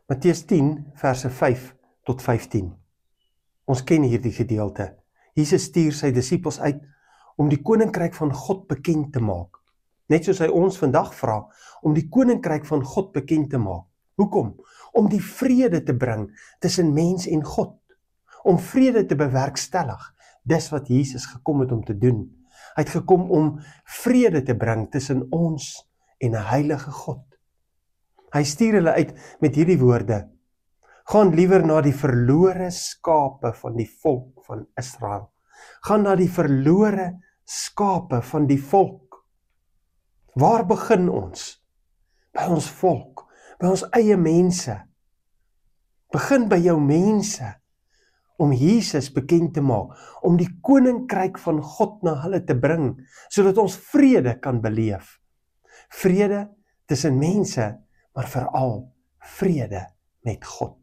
Matteus 10, verse 5 tot 15. Ons ken hierdie gedeelte. Jesus stuur sy disippels uit om die koninkryk van God bekend te maak. Net soos hy ons vandag vra om die koninkryk van God bekend te maak. Hoekom? Om die vrede te bring tussen mens en God. Om vrede te bewerkstellig. Dis wat Jesus gekom het om te doen. Hy het gekom om vrede te bring tussen ons en 'n heilige God. Hy stuur hulle uit met hierdie woorde: gaan liewer na die verlore skape van die volk van Israel. Gaan na die verlore skape van die volk. Waar begin ons? By ons volk, by ons eie mense. Begin by jou mense, om Jesus bekend te maak, om die koninkryk van God na hulle te bring, sodat ons vrede kan beleef. Vrede tussen mense, maar veral vrede met God.